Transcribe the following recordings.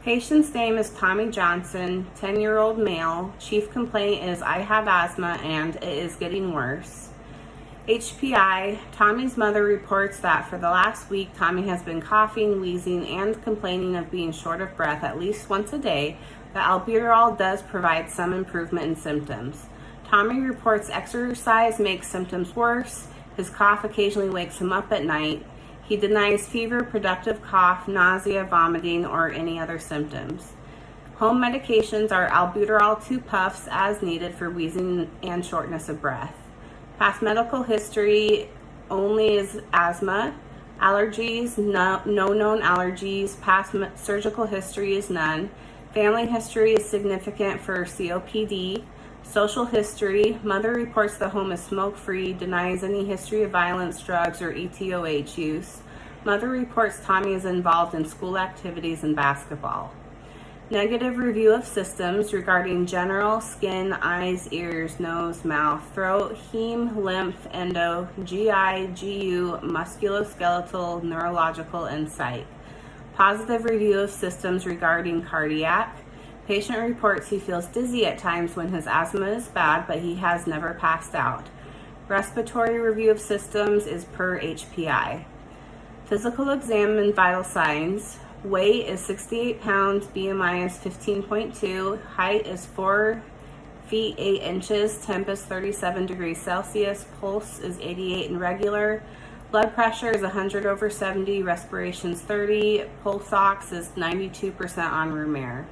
Patient's name is Tommy Johnson, 10-year-old male. Chief complaint is I have asthma and it is getting worse. HPI, Tommy's mother reports that for the last week, Tommy has been coughing, wheezing, and complaining of being short of breath at least once a day, but albuterol does provide some improvement in symptoms. Tommy reports exercise makes symptoms worse. His cough occasionally wakes him up at night. He denies fever, productive cough, nausea, vomiting, or any other symptoms. Home medications are albuterol 2 puffs as needed for wheezing and shortness of breath. Past medical history only is asthma. Allergies, no known allergies. Past surgical history is none. Family history is significant for COPD. Social history, mother reports the home is smoke-free, denies any history of violence, drugs, or ETOH use. Mother reports Tommy is involved in school activities and basketball. Negative review of systems regarding general, skin, eyes, ears, nose, mouth, throat, heme, lymph, endo, GI, GU, musculoskeletal, neurological, and psych. Positive review of systems regarding cardiac. Patient reports he feels dizzy at times when his asthma is bad, but he has never passed out. Respiratory review of systems is per HPI. Physical exam and vital signs. Weight is 68 pounds, BMI is 15.2, height is 4 feet 8 inches, temp is 37 degrees Celsius, pulse is 88 and regular, blood pressure is 100/70, respiration's 30, pulse ox is 92% on room air.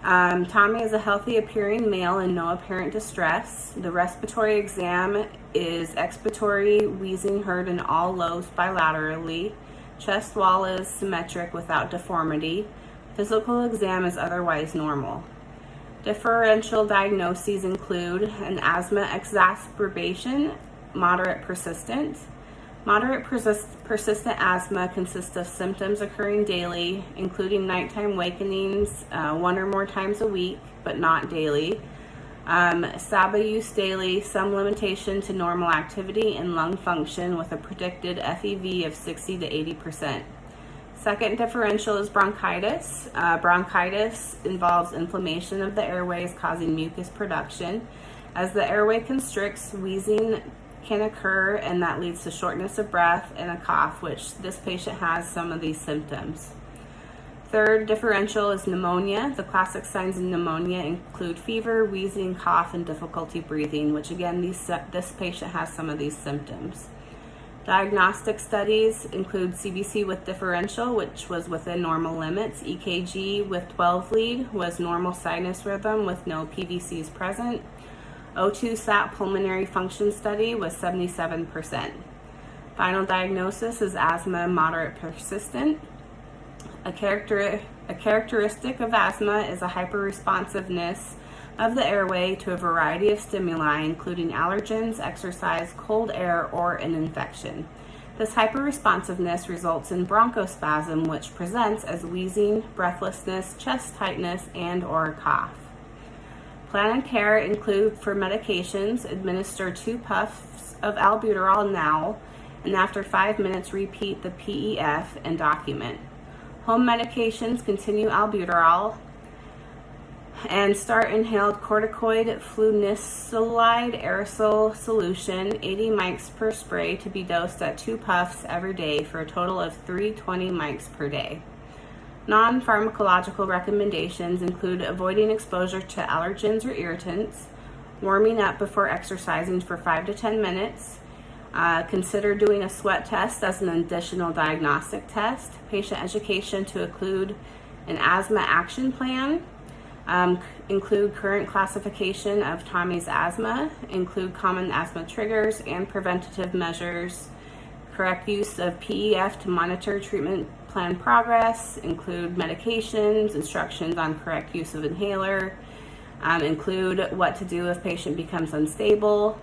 Tommy is a healthy appearing male and no apparent distress. The respiratory exam is expiratory, wheezing heard in all lobes bilaterally. Chest wall is symmetric without deformity. Physical exam is otherwise normal. Differential diagnoses include an asthma exacerbation, moderate persistent. Moderate persistent asthma consists of symptoms occurring daily, including nighttime wakenings 1 or more times a week, but not daily. SABA use daily, some limitation to normal activity and lung function with a predicted FEV of 60 to 80%. Second differential is bronchitis. Bronchitis involves inflammation of the airways causing mucus production. As the airway constricts, wheezing can occur, and that leads to shortness of breath and a cough, which this patient has some of these symptoms. Third differential is pneumonia. The classic signs of pneumonia include fever, wheezing, cough, and difficulty breathing, which again, this patient has some of these symptoms. Diagnostic studies include CBC with differential, which was within normal limits. EKG with 12 lead was normal sinus rhythm with no PVCs present. O2 SAT pulmonary function study was 77%. Final diagnosis is asthma moderate persistent. A characteristic of asthma is a hyperresponsiveness of the airway to a variety of stimuli, including allergens, exercise, cold air, or an infection. This hyperresponsiveness results in bronchospasm, which presents as wheezing, breathlessness, chest tightness, and/or cough. Plan and care include for medications, administer 2 puffs of albuterol now, and after 5 minutes repeat the PEF and document. Home medications continue albuterol and start inhaled corticoid flunisolide aerosol solution, 80 mics per spray, to be dosed at 2 puffs every day for a total of 320 mics per day. Non-pharmacological recommendations include avoiding exposure to allergens or irritants, warming up before exercising for 5 to 10 minutes, consider doing a sweat test as an additional diagnostic test, patient education to include an asthma action plan, include current classification of Tommy's asthma, include common asthma triggers and preventative measures, correct use of PEF to monitor treatment plan progress, include medications, instructions on correct use of inhaler, include what to do if patient becomes unstable,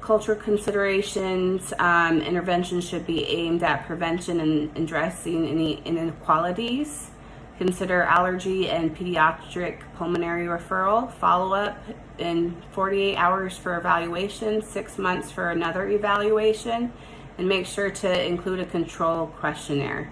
cultural considerations. Interventions should be aimed at prevention and addressing any inequalities. Consider allergy and pediatric pulmonary referral, follow-up in 48 hours for evaluation, 6 months for another evaluation, and make sure to include a control questionnaire.